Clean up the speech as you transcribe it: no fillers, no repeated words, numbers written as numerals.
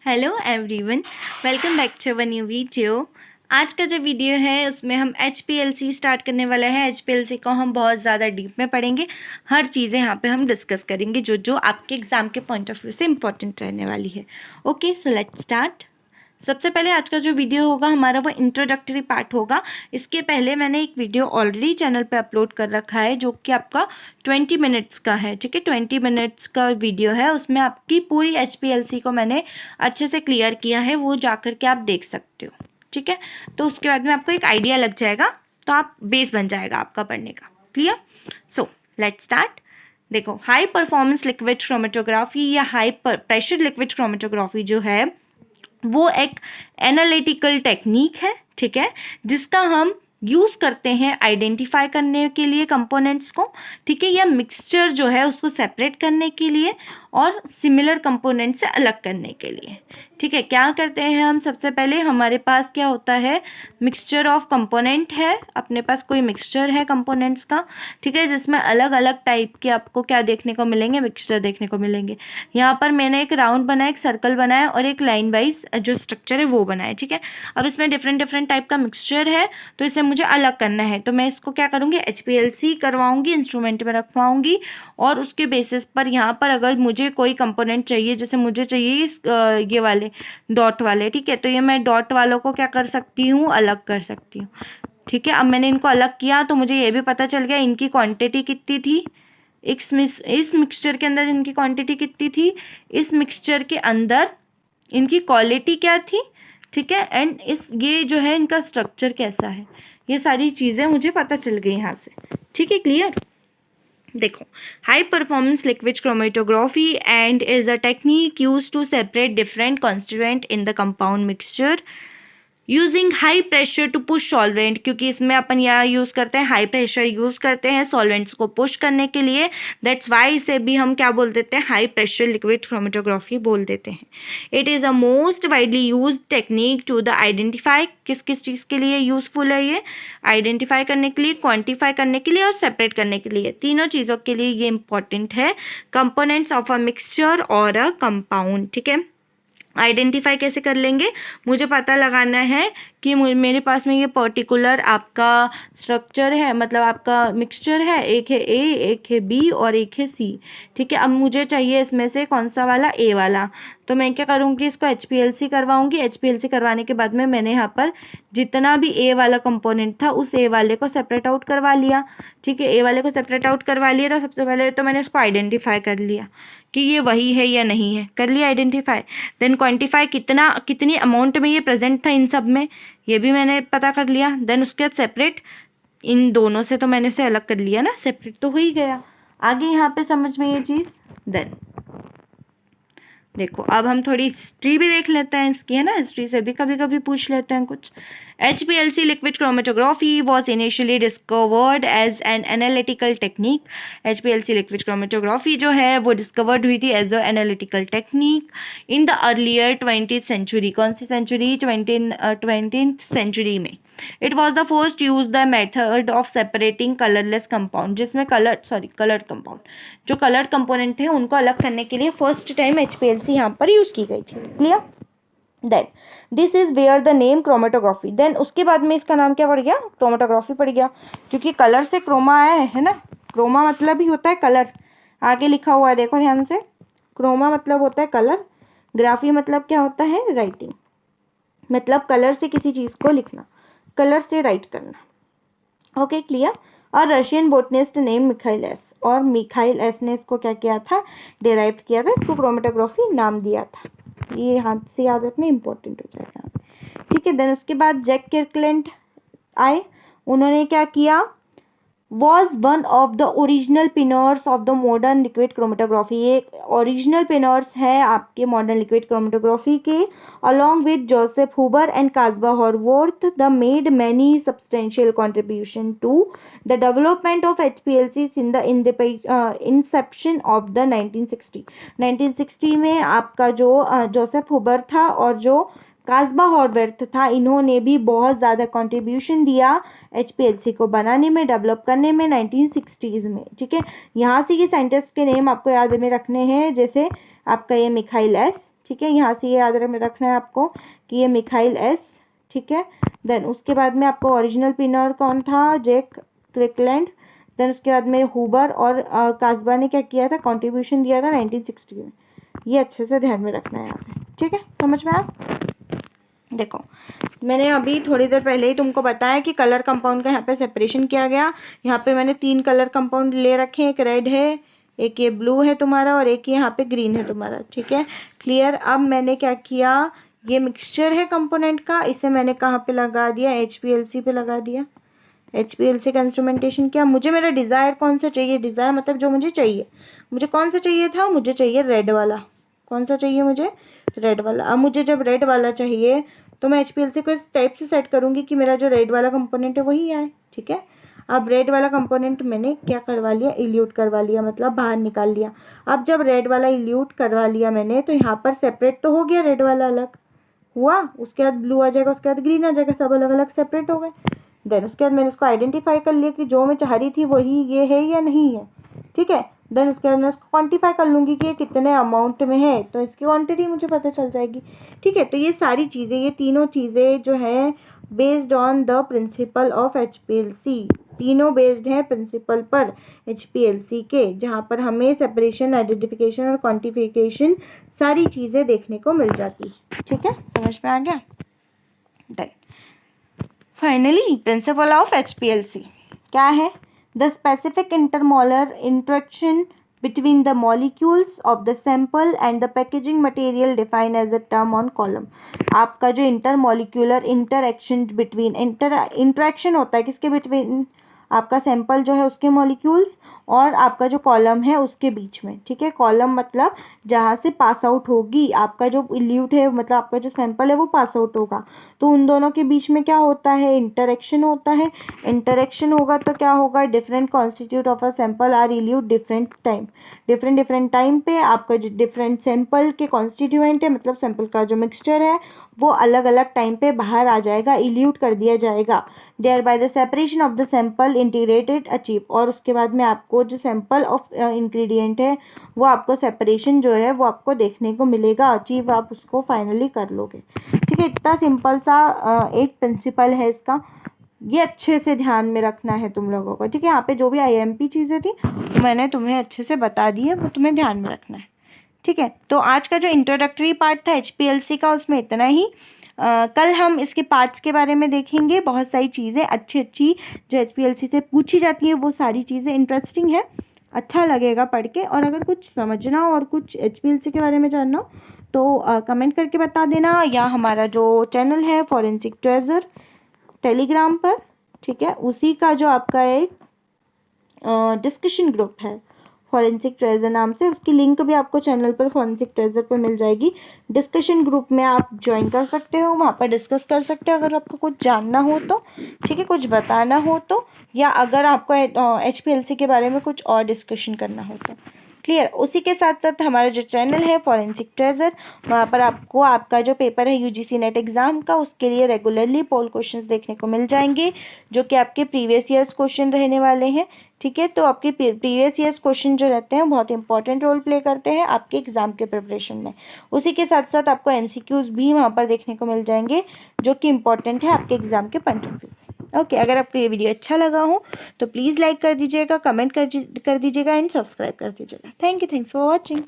Hello everyone, welcome back to a new video. आज का जो वीडियो है उसमें हम HPLC स्टार्ट करने वाले हैं। HPLC को हम बहुत ज़्यादा डीप में पढ़ेंगे, हर चीज़ें यहाँ पे हम डिस्कस करेंगे जो जो आपके एग्ज़ाम के पॉइंट ऑफ व्यू से इम्पोर्टेंट रहने वाली है। Okay, so let's start. सबसे पहले आज का जो वीडियो होगा हमारा वो इंट्रोडक्टरी पार्ट होगा। इसके पहले मैंने एक वीडियो ऑलरेडी चैनल पे अपलोड कर रखा है जो कि आपका 20 मिनट्स का है। ठीक है, 20 मिनट्स का वीडियो है, उसमें आपकी पूरी HPLC को मैंने अच्छे से क्लियर किया है, वो जाकर के आप देख सकते हो। ठीक है, तो उसके बाद में आपको एक आइडिया लग जाएगा, तो आप बेस बन जाएगा आपका पढ़ने का। क्लियर? So let's start. देखो, हाई परफॉर्मेंस लिक्विड क्रोमेटोग्राफी या हाई प्रेशर लिक्विड क्रोमेटोग्राफी जो है वो एक एनालिटिकल टेक्निक है। ठीक है, जिसका हम यूज़ करते हैं आइडेंटिफाई करने के लिए कंपोनेंट्स को। ठीक है, या मिक्सचर जो है उसको सेपरेट करने के लिए और सिमिलर कंपोनेंट से अलग करने के लिए। ठीक है, क्या करते हैं हम? सबसे पहले हमारे पास क्या होता है, मिक्सचर ऑफ कंपोनेंट है, अपने पास कोई मिक्सचर है कंपोनेंट्स का। ठीक है, जिसमें अलग अलग टाइप के आपको क्या देखने को मिलेंगे, मिक्सचर देखने को मिलेंगे। यहाँ पर मैंने एक राउंड बनाया, एक सर्कल बनाया और एक लाइन वाइज जो स्ट्रक्चर है वो बनाया। ठीक है, अब इसमें डिफरेंट डिफरेंट टाइप का मिक्सचर है, तो इसे मुझे अलग करना है, तो मैं इसको क्या करूँगी, HPLC करवाऊँगी, इंस्ट्रूमेंट में रखवाऊँगी और उसके बेसिस पर यहाँ पर अगर मुझे कोई कंपोनेंट चाहिए, जैसे मुझे चाहिए ये वाले डॉट वाले। ठीक है, तो ये मैं डॉट वालों को क्या कर सकती हूँ, अलग कर सकती हूँ। ठीक है, अब मैंने इनको अलग किया तो मुझे ये भी पता चल गया इनकी क्वांटिटी कितनी थी, इस मिक्सचर के अंदर इनकी क्वांटिटी कितनी थी, इस मिक्सचर के अंदर इनकी क्वालिटी क्या थी। ठीक है, एंड ये जो है इनका स्ट्रक्चर कैसा है, ये सारी चीज़ें मुझे पता चल गई यहाँ से। ठीक है, क्लियर? देखो, high performance liquid chromatography and is a technique use to separate different constituent in the compound mixture using high pressure to push solvent, क्योंकि इसमें अपन यहाँ यूज़ करते हैं, हाई प्रेशर यूज़ करते हैं सॉल्वेंट्स को पुश करने के लिए। दैट्स वाई इसे भी हम क्या बोल देते हैं, हाई प्रेशर लिक्विड क्रोमेटोग्राफी बोल देते हैं। It is a most widely use technique to the identify, किस किस चीज़ के लिए यूज़फुल है ये, आइडेंटिफाई करने के लिए, क्वान्टिफाई करने के लिए और सेपरेट करने के लिए, तीनों चीज़ों के लिए ये इंपॉर्टेंट है। कंपोनेंट्स ऑफ अ मिक्सचर और अ कंपाउंड। ठीक है, आइडेंटिफाई कैसे कर लेंगे, मुझे पता लगाना है कि मेरे पास में ये पर्टिकुलर आपका स्ट्रक्चर है, मतलब आपका मिक्सचर है, एक है ए, एक है बी और एक है सी। ठीक है, अब मुझे चाहिए इसमें से कौन सा वाला, ए वाला, तो मैं क्या करूँगी, इसको HPLC करवाऊँगी। HPLC करवाने के बाद में मैंने यहाँ पर जितना भी ए वाला कंपोनेंट था उस ए वाले को सेपरेट आउट करवा लिया। ठीक है, ए वाले को सेपरेट आउट करवा लिया, तो सबसे पहले तो मैंने इसको आइडेंटिफाई कर लिया कि ये वही है या नहीं है, कर लिया आइडेंटिफाई। देन क्वांटिफाई, कितनी अमाउंट में ये प्रेजेंट था इन सब में, ये भी मैंने पता कर लिया। देन उसके बाद सेपरेट, इन दोनों से तो मैंने से अलग कर लिया ना, सेपरेट तो हो ही गया। आगे यहाँ पे समझ में ये चीज़। देन देखो, अब हम थोड़ी हिस्ट्री भी देख लेते हैं इसकी, है ना, हिस्ट्री से भी कभी कभी पूछ लेते हैं कुछ। HPLC liquid chromatography was initially discovered as an analytical technique. HPLC liquid chromatography जो है वो डिस्कवर्ड हुई थी as a analytical technique in the earlier 20th century. कौन सी सेंचुरी? 20th सेंचुरी में। It was the first use the method of separating colourless compound, जिसमें coloured compound, जो कलर्ड कंपोनेंट थे उनको अलग करने के लिए फर्स्ट टाइम HPLC यहाँ पर यूज़ की गई थी। Clear? Then this is where the name chromatography, then उसके बाद में इसका नाम क्या पड़ गया, क्रोमेटोग्राफी पड़ गया, क्योंकि कलर से क्रोमा आया है ना। क्रोमा मतलब ही होता है कलर, आगे लिखा हुआ है देखो ध्यान से, क्रोमा मतलब होता है कलर, ग्राफी मतलब क्या होता है, राइटिंग, मतलब कलर से किसी चीज़ को लिखना, कलर से राइट करना। Okay, clear? और Russian botanist name Mikhail S, और मिखाइल एस ने इसको क्या किया था, डेराइव किया था, इसको क्रोमेटोग्राफी नाम दिया था। ये हाथ से याद रखना, इंपॉर्टेंट हो जाएगा। ठीक है, देन उसके बाद जैक किर्कलैंड आए, उन्होंने क्या किया, was one of the original pioneers of the modern liquid chromatography, ये ओरिजिनल पिनर्स है आपके मॉडर्न लिक्विड क्रोमेटोग्राफी के, along with Joseph Huber and Caspar Horvath, they made many substantial contribution to the development of HPLC in the inception of the 1960 में आपका जो Joseph Hoover था और जो कास्बा हॉर्वर्थ था, इन्होंने भी बहुत ज़्यादा कंट्रीब्यूशन दिया HPLC को बनाने में, डेवलप करने में 1960s में। ठीक है, यहाँ से ये साइंटिस्ट के नेम आपको याद में रखने हैं, जैसे आपका ये मिखाइल एस, ठीक है। यहाँ से ये याद रखना है आपको कि ये मिखाइल एस, ठीक है। देन उसके बाद में आपको ओरिजिनल पिनर कौन था, जैक क्रिकलैंड। देन उसके बाद में हुबर और कास्बा ने क्या किया था, कंट्रीब्यूशन दिया था 1960 में। ये अच्छे से ध्यान में रखना है यहाँ से, ठीक है। समझ में आया? देखो मैंने अभी थोड़ी देर पहले ही तुमको बताया कि कलर कंपाउंड का यहाँ पे सेपरेशन किया गया। यहाँ पे मैंने 3 कलर कंपाउंड ले रखे हैं, एक रेड है, एक ये ब्लू है तुम्हारा, और एक यहाँ पे ग्रीन है तुम्हारा, ठीक है। क्लियर। अब मैंने क्या किया, ये मिक्सचर है कंपोनेंट का, इसे मैंने कहाँ पे लगा दिया, HPLC पे लगा दिया। HPLC का इंस्ट्रूमेंटेशन किया। मुझे मेरा डिज़ायर कौन सा चाहिए, डिज़ायर मतलब जो मुझे चाहिए, मुझे कौन सा चाहिए था, मुझे चाहिए रेड वाला। कौन सा चाहिए मुझे, रेड वाला। अब मुझे जब रेड वाला चाहिए तो मैं HPLC को इस टाइप से सेट करूँगी कि मेरा जो रेड वाला कंपोनेंट है वही आए, ठीक है। अब रेड वाला कंपोनेंट मैंने क्या करवा लिया, इल्यूट करवा लिया, मतलब बाहर निकाल लिया। अब जब रेड वाला इल्यूट करवा लिया मैंने, तो यहाँ पर सेपरेट तो हो गया, रेड वाला अलग हुआ, उसके बाद ब्लू आ जाएगा, उसके बाद ग्रीन आ जाएगा, सब अलग अलग सेपरेट हो गए। देन उसके बाद मैंने उसको आइडेंटिफाई कर लिया कि जो मैं चाह रही थी वही ये है या नहीं है, ठीक है। देन उसके बाद मैं उसको क्वान्टिफाई कर लूँगी कि ये कितने अमाउंट में है, तो इसकी क्वांटिटी मुझे पता चल जाएगी, ठीक है। तो ये सारी चीज़ें, ये तीनों चीज़ें जो हैं based on the principal of HPLC, तीनों बेस्ड हैं प्रिंसिपल पर HPLC के, जहाँ पर हमें सेपरेशन, आइडेंटिफिकेशन और क्वान्टिफिकेशन सारी चीज़ें देखने को मिल जाती, ठीक है। समझ में आ गया? Then finally principle of HPLC क्या है, the specific intermolar interaction between the molecules of the sample and the packaging material defined as a term on column। आपका जो इंटरमोलिक्यूलर इंटरेक्शन बिटवीन इंटरेक्शन होता है किसके बिटवीन, आपका सैंपल जो है उसके मॉलिक्यूल्स और आपका जो कॉलम है उसके बीच में, ठीक है। कॉलम मतलब जहाँ से पास आउट होगी, आपका जो इल्यूट है मतलब आपका जो सैंपल है वो पास आउट होगा, तो उन दोनों के बीच में क्या होता है, इंटरेक्शन होता है। इंटरेक्शन होगा तो क्या होगा, different constitute of a sample are elute different time पे। आपका जो डिफरेंट सैंपल के कॉन्स्टिट्यूएंट है, मतलब सैंपल का जो मिक्सचर है वो अलग अलग टाइम पे बाहर आ जाएगा, इल्यूट कर दिया जाएगा। Thereby the separation of the sample integrated achieve, और उसके बाद में आपको जो सैंपल ऑफ इंग्रेडिएंट है वो आपको सेपरेशन जो है वो आपको देखने को मिलेगा, अचीव आप उसको फाइनली कर लोगे, ठीक है। इतना सिंपल सा एक प्रिंसिपल है इसका, ये अच्छे से ध्यान में रखना है तुम लोगों को, ठीक है। यहाँ पे जो भी IMP चीज़ें थी मैंने तुम्हें अच्छे से बता दी है, वो तुम्हें ध्यान में रखना है, ठीक है। तो आज का जो इंट्रोडक्टरी पार्ट था HPLC का उसमें इतना ही। कल हम इसके पार्ट्स के बारे में देखेंगे, बहुत सारी चीज़ें अच्छी जो HPLC से पूछी जाती है, वो सारी चीज़ें इंटरेस्टिंग है, अच्छा लगेगा पढ़ के। और अगर कुछ समझना हो और कुछ HPLC के बारे में जानना हो तो कमेंट करके बता देना, या हमारा जो चैनल है फॉरेंसिक ट्रेजर टेलीग्राम पर, ठीक है, उसी का जो आपका एक डिस्कशन ग्रुप है फॉरेंसिक ट्रेजर नाम से, उसकी लिंक भी आपको चैनल पर फॉरेंसिक ट्रेजर पर मिल जाएगी। डिस्कशन ग्रुप में आप ज्वाइन कर सकते हो, वहाँ पर डिस्कस कर सकते हो अगर आपको कुछ जानना हो तो, ठीक है, कुछ बताना हो तो, या अगर आपको HPLC के बारे में कुछ और डिस्कशन करना हो तो। क्लियर। उसी के साथ साथ हमारा जो चैनल है फॉरेंसिक ट्रेजर, वहाँ पर आपको आपका जो पेपर है UGC नेट एग्ज़ाम का, उसके लिए रेगुलरली पोल क्वेश्चंस देखने को मिल जाएंगे, जो कि आपके प्रीवियस ईयर्स क्वेश्चन रहने वाले हैं, ठीक है। तो आपके प्रीवियस ईयर्स क्वेश्चन जो रहते हैं बहुत इंपॉर्टेंट रोल प्ले करते हैं आपके एग्ज़ाम के प्रिपरेशन में। उसी के साथ साथ आपको MCQs भी वहाँ पर देखने को मिल जाएंगे, जो कि इंपॉर्टेंट है आपके एग्ज़ाम के पॉइंट ऑफ व्यू से। ओके, अगर आपको ये वीडियो अच्छा लगा हो तो प्लीज़ लाइक कर दीजिएगा, कमेंट कर दीजिएगा एंड सब्सक्राइब कर दीजिएगा। Thanks for watching.